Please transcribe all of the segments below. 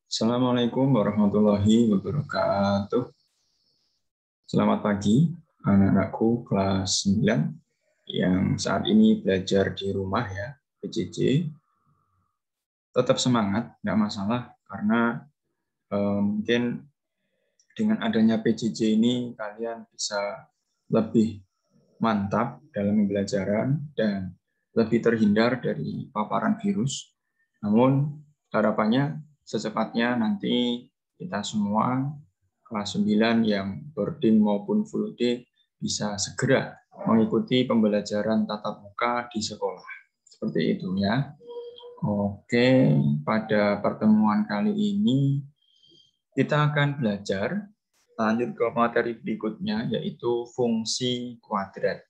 Assalamualaikum warahmatullahi wabarakatuh. Selamat pagi, anak-anakku kelas 9 yang saat ini belajar di rumah ya, PJJ. Tetap semangat, nggak masalah, karena mungkin dengan adanya PJJ ini kalian bisa lebih mantap dalam pembelajaran dan lebih terhindar dari paparan virus. Namun harapannya secepatnya nanti kita semua kelas 9 yang boarding maupun full day bisa segera mengikuti pembelajaran tatap muka di sekolah. Seperti itu ya. Oke, pada pertemuan kali ini kita akan belajar lanjut ke materi berikutnya, yaitu fungsi kuadrat.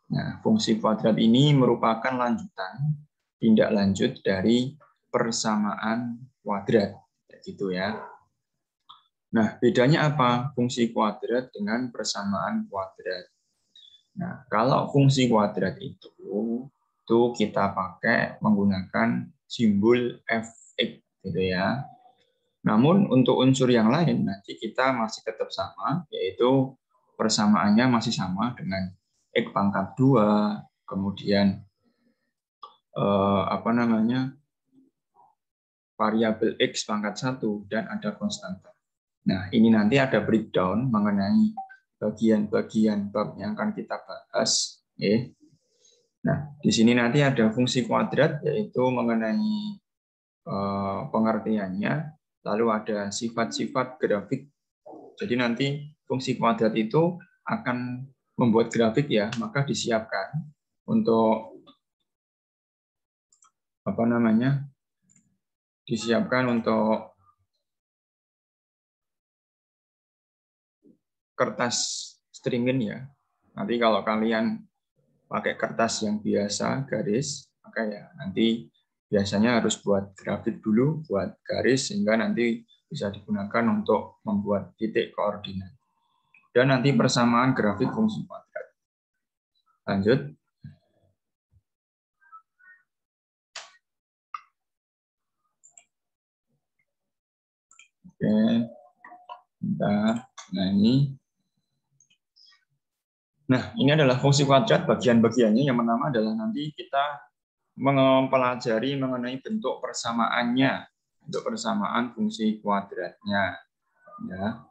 Nah, fungsi kuadrat ini merupakan lanjutan, tindak lanjut dari persamaan kuadrat, gitu ya. Nah, bedanya apa fungsi kuadrat dengan persamaan kuadrat? Nah, kalau fungsi kuadrat itu kita pakai menggunakan simbol fx, gitu ya. Namun untuk unsur yang lain nanti kita masih tetap sama, yaitu persamaannya masih sama dengan x pangkat 2, kemudian variabel x pangkat 1, dan ada konstanta. Nah, ini nanti ada breakdown mengenai bagian-bagian bab yang akan kita bahas. Nah, di sini nanti ada fungsi kuadrat, yaitu mengenai pengertiannya, lalu ada sifat-sifat grafik. Jadi nanti fungsi kuadrat itu akan membuat grafik ya, maka disiapkan untuk kertas stringin ya. Nanti kalau kalian pakai kertas yang biasa garis, maka ya nanti biasanya harus buat grafik dulu, buat garis, sehingga nanti bisa digunakan untuk membuat titik koordinat. Dan nanti persamaan grafik fungsi kuadrat. Lanjut. Oke. Nah, ini adalah fungsi kuadrat, bagian-bagiannya. Yang pertama adalah nanti kita mempelajari mengenai bentuk persamaannya, bentuk persamaan fungsi kuadratnya. Ya.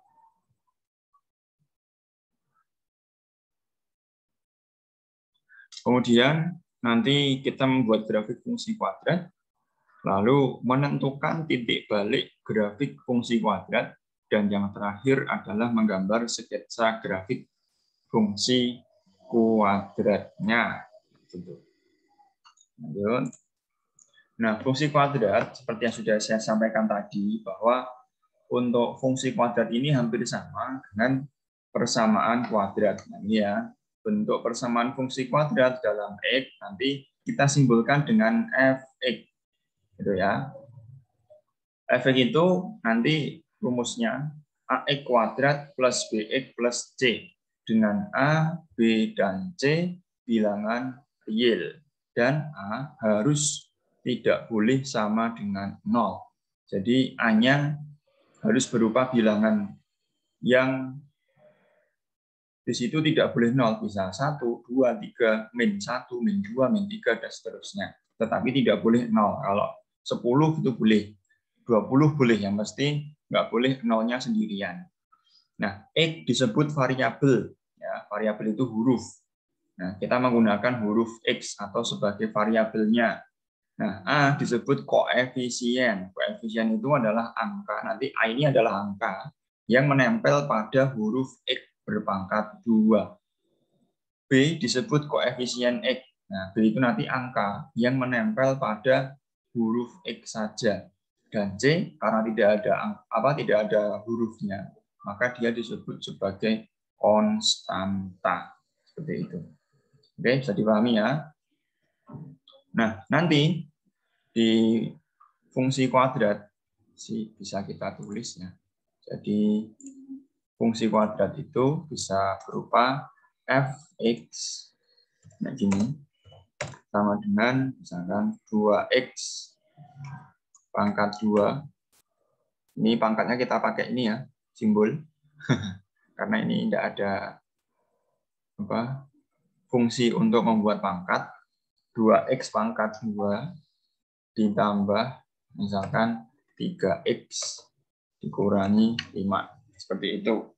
Kemudian nanti kita membuat grafik fungsi kuadrat, lalu menentukan titik balik grafik fungsi kuadrat, dan yang terakhir adalah menggambar sketsa grafik fungsi kuadratnya. Nah, fungsi kuadrat seperti yang sudah saya sampaikan tadi, bahwa untuk fungsi kuadrat ini hampir sama dengan persamaan kuadrat. Nah, ini ya, bentuk persamaan fungsi kuadrat dalam X nanti kita simbolkan dengan fx, gitu ya. Fx itu nanti rumusnya ax kuadrat plus bx plus c, dengan a, b, dan c bilangan real, dan a harus tidak boleh sama dengan 0. Jadi a-nya harus berupa bilangan yang di situ tidak boleh 0, bisa 1, 2, 3, min 1, min 2, min 3, dan seterusnya. Tetapi tidak boleh 0. Kalau 10 itu boleh, 20 boleh, yang mesti nggak boleh 0-nya sendirian. Nah, X disebut variabel. Ya, variabel itu huruf. Nah, kita menggunakan huruf X atau sebagai variabelnya. Nah, A disebut koefisien. Koefisien itu adalah angka. Nanti A ini adalah angka yang menempel pada huruf X berpangkat 2. B disebut koefisien X. Nah, B itu nanti angka yang menempel pada huruf X saja. Dan C karena tidak ada hurufnya, maka dia disebut sebagai konstanta. Seperti itu. Oke, bisa dipahami ya. Nah, nanti di fungsi kuadrat bisa kita tulis ya. Jadi fungsi kuadrat itu bisa berupa fx nah gini, sama dengan misalkan 2x pangkat 2 Ini pangkatnya kita pakai ini ya, simbol. Karena ini tidak ada fungsi untuk membuat pangkat. 2x pangkat 2 ditambah misalkan 3x dikurangi 5. Seperti itu.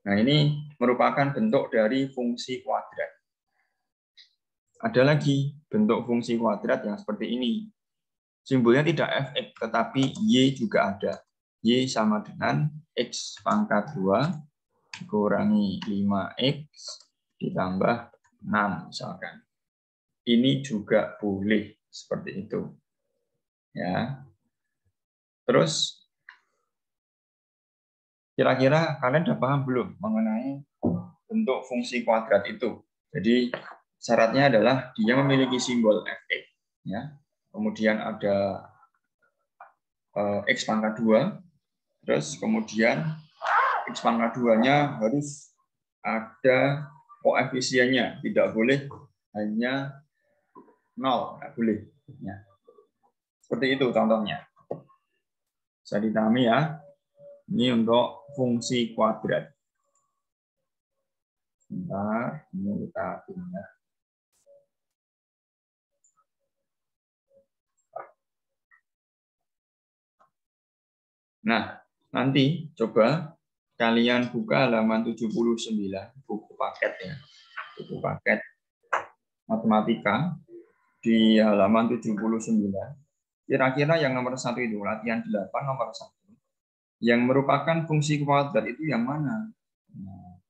Nah, ini merupakan bentuk dari fungsi kuadrat. Ada lagi bentuk fungsi kuadrat yang seperti ini. Simbolnya tidak fx, tetapi y juga ada. Y sama dengan x pangkat 2 dikurangi 5x ditambah 6 misalkan. Ini juga boleh seperti itu. Ya. Terus kira-kira kalian sudah paham belum mengenai bentuk fungsi kuadrat itu? Jadi syaratnya adalah dia memiliki simbol fx, ya. Kemudian ada x pangkat 2, terus kemudian x pangkat 2-nya harus ada koefisiennya, tidak boleh hanya 0, nggak boleh. Ya. Seperti itu contohnya. Bisa dipahami ya. Ini untuk fungsi kuadrat. Sebentar, ini kita pindah. Nah, nanti coba kalian buka halaman 79, buku paket ya. Buku paket matematika di halaman 79. Kira-kira yang nomor 1 itu, latihan 8 nomor 1. Yang merupakan fungsi kuadrat itu yang mana? Nah,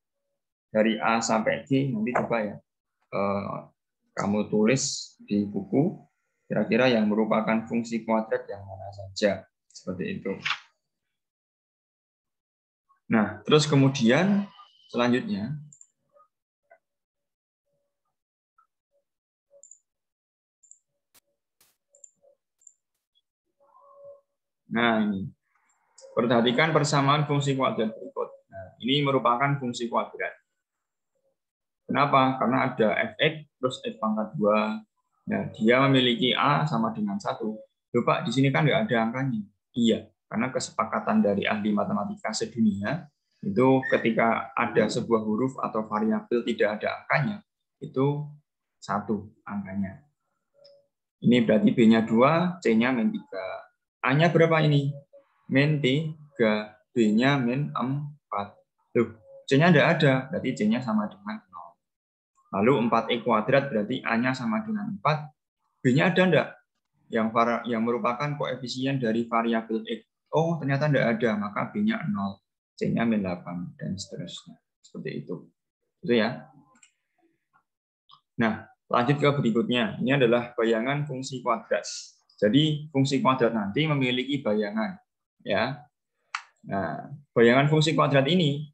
dari A sampai G, nanti coba ya. Kamu tulis di buku, kira-kira yang merupakan fungsi kuadrat yang mana saja. Seperti itu. Nah, terus kemudian selanjutnya, nah ini, perhatikan persamaan fungsi kuadrat berikut. Nah, ini merupakan fungsi kuadrat. Kenapa? Karena ada fx terus x pangkat 2. Nah, dia memiliki A sama dengan 1. Loh Pak, di sini kan nggak ada angkanya. Iya, karena kesepakatan dari ahli matematika sedunia, itu ketika ada sebuah huruf atau variabel tidak ada angkanya, itu 1 angkanya. Ini berarti B-nya 2, C-nya min 3. A-nya berapa ini? Min 3, B-nya min 4. Loh, C-nya tidak ada, berarti C-nya sama dengan 0. Lalu 4x kuadrat berarti A-nya sama dengan 4. B-nya ada enggak? Yang merupakan koefisien dari variabel X. Oh, ternyata enggak ada, maka B-nya 0. C-nya min 8, dan seterusnya. Seperti itu. Itu ya. Nah, lanjut ke berikutnya. Ini adalah bayangan fungsi kuadrat. Jadi, fungsi kuadrat nanti memiliki bayangan. Ya. Nah, bayangan fungsi kuadrat ini,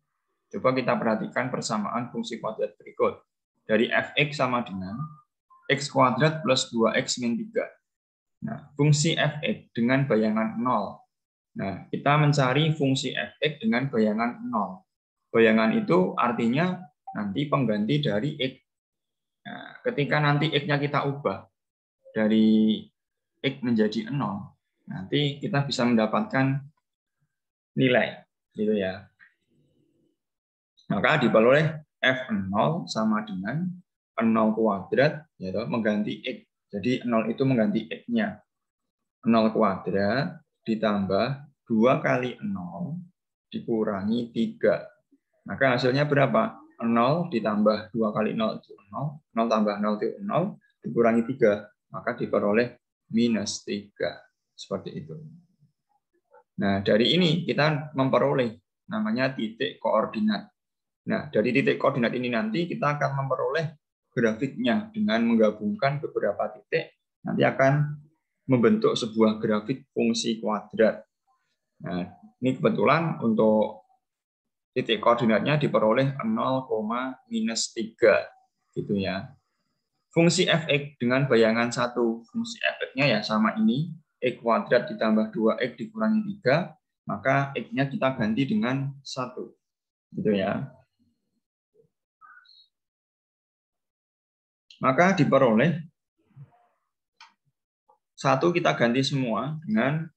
coba kita perhatikan persamaan fungsi kuadrat berikut. Dari fx sama dengan x kuadrat plus 2x min 3. Nah, fungsi fx dengan bayangan 0. Nah, kita mencari fungsi fx dengan bayangan 0. Bayangan itu artinya nanti pengganti dari x. Nah, ketika nanti x-nya kita ubah dari x menjadi 0, nanti kita bisa mendapatkan nilai, gitu ya. Maka diperoleh f0 sama dengan 0 kuadrat, yaitu mengganti x. Jadi 0 itu mengganti x-nya. 0 kuadrat ditambah 2 kali 0 dikurangi 3. Maka hasilnya berapa? 0 ditambah 2 kali 0 itu 0. 0 tambah 0 itu 0. Dikurangi 3. Maka diperoleh minus 3. Seperti itu. Nah, dari ini kita memperoleh namanya titik koordinat. Nah, dari titik koordinat ini nanti kita akan memperoleh grafiknya dengan menggabungkan beberapa titik. Nanti akan membentuk sebuah grafik fungsi kuadrat. Nah, ini kebetulan untuk titik koordinatnya diperoleh 0, minus 3. Gitu ya. Fungsi fx dengan bayangan 1. Fungsi fx-nya ya sama ini. X kuadrat ditambah 2x dikurangi 3. Maka x-nya kita ganti dengan 1. Gitu ya. Maka diperoleh 1 kita ganti semua dengan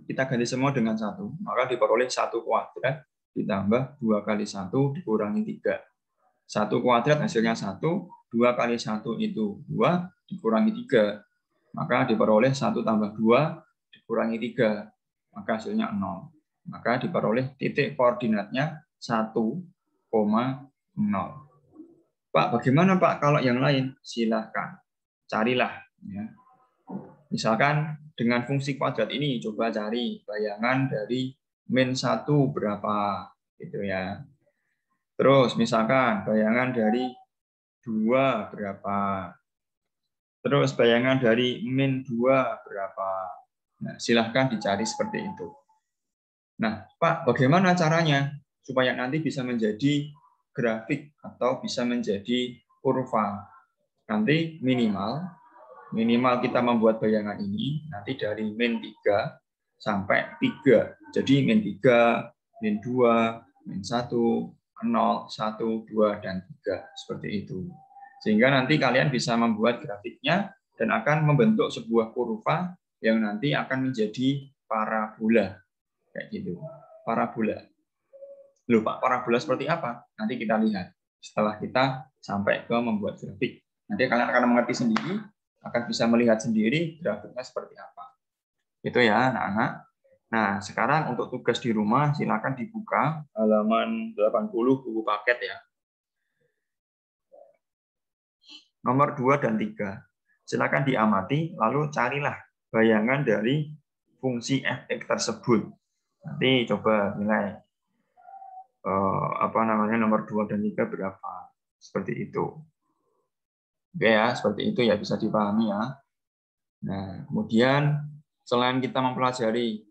kita ganti semua dengan 1, maka diperoleh 1 kuadrat ditambah 2 kali 1 dikurangi 3. 1 kuadrat hasilnya 1, 2 kali 1 itu 2, dikurangi 3. Maka diperoleh 1 tambah 2 dikurangi 3, maka hasilnya 0. Maka diperoleh titik koordinatnya 1,0. Pak, bagaimana Pak kalau yang lain? Silahkan, carilah. Ya. Misalkan dengan fungsi kuadrat ini, coba cari bayangan dari min 1 berapa. Gitu ya. Terus misalkan bayangan dari 2 berapa. Terus bayangan dari min 2 berapa. Nah, silahkan dicari seperti itu. Nah, Pak, bagaimana caranya supaya nanti bisa menjadi grafik atau bisa menjadi kurva? Nanti minimal kita membuat bayangan ini nanti dari min 3 sampai 3. Jadi min 3, min 2, min 1, 0, 1, 2, dan 3. Seperti itu. Sehingga nanti kalian bisa membuat grafiknya dan akan membentuk sebuah kurva yang nanti akan menjadi parabola. Kayak gitu. Parabola. Loh Pak, parabola seperti apa? Nanti kita lihat setelah kita sampai ke membuat grafik. Nanti kalian akan mengerti sendiri, akan bisa melihat sendiri grafiknya seperti apa. Itu ya anak-anak. Nah, sekarang untuk tugas di rumah silakan dibuka halaman 80 buku paket ya. Nomor 2 dan 3. Silakan diamati, lalu carilah bayangan dari fungsi fx tersebut. Nanti coba nilai nomor 2 dan 3 berapa. Seperti itu. Oke ya, seperti itu ya bisa dipahami ya. Nah, kemudian selain kita mempelajari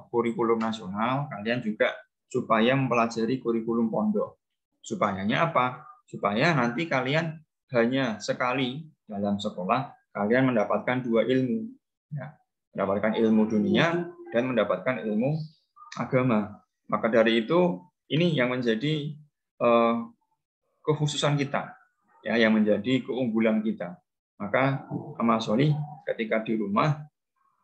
kurikulum nasional, kalian juga supaya mempelajari kurikulum pondok. Supayanya apa? Supaya nanti kalian hanya sekali dalam sekolah kalian mendapatkan 2 ilmu, ya. Mendapatkan ilmu dunia dan mendapatkan ilmu agama. Maka dari itu ini yang menjadi kekhususan kita, ya, yang menjadi keunggulan kita. Maka Mas Soli ketika di rumah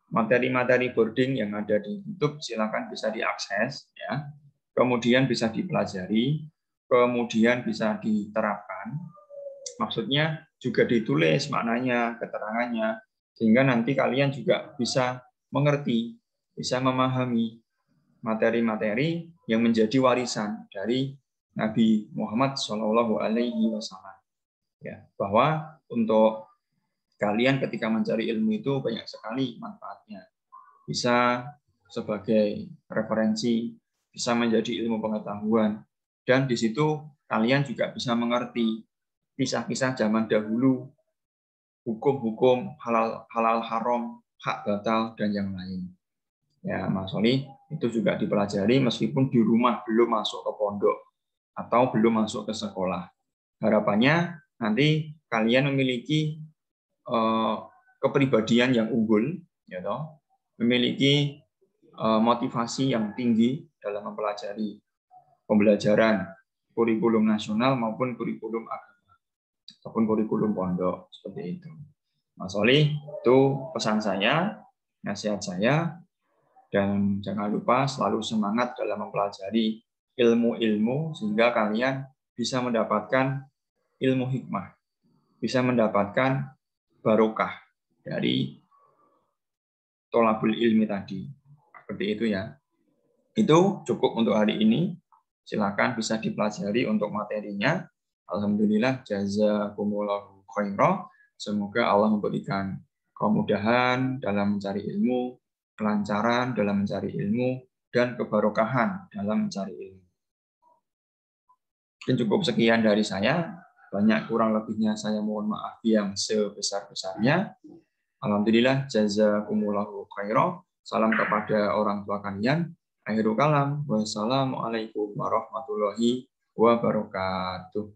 materi-materi boarding yang ada di YouTube silakan bisa diakses, ya. Kemudian bisa dipelajari, kemudian bisa diterapkan. Maksudnya juga ditulis maknanya, keterangannya, sehingga nanti kalian juga bisa mengerti, bisa memahami materi-materi yang menjadi warisan dari Nabi Muhammad SAW. Ya, bahwa untuk kalian ketika mencari ilmu itu banyak sekali manfaatnya. Bisa sebagai referensi, bisa menjadi ilmu pengetahuan, dan di situ kalian juga bisa mengerti kisah-kisah zaman dahulu, hukum-hukum halal haram, hak batal, dan yang lain. Ya, Mas Soli, itu juga dipelajari meskipun di rumah belum masuk ke pondok atau belum masuk ke sekolah. Harapannya nanti kalian memiliki kepribadian yang unggul, ya toh, memiliki motivasi yang tinggi dalam mempelajari pembelajaran kurikulum nasional maupun kurikulum agama ataupun kurikulum pondok, seperti itu. Mas Oli, itu pesan saya, nasihat saya, dan jangan lupa selalu semangat dalam mempelajari ilmu-ilmu sehingga kalian bisa mendapatkan ilmu hikmah, bisa mendapatkan barokah dari tolabul ilmi tadi. Seperti itu ya. Itu cukup untuk hari ini. Silakan bisa dipelajari untuk materinya. Alhamdulillah, jazakumullahu khairan. Semoga Allah memberikan kemudahan dalam mencari ilmu, kelancaran dalam mencari ilmu, dan kebarokahan dalam mencari ilmu. Dan cukup sekian dari saya. Banyak kurang lebihnya saya mohon maaf yang sebesar-besarnya. Alhamdulillah, jazakumullahu khairan. Salam kepada orang tua kalian. Akhirul kalam. Wassalamualaikum warahmatullahi wabarakatuh.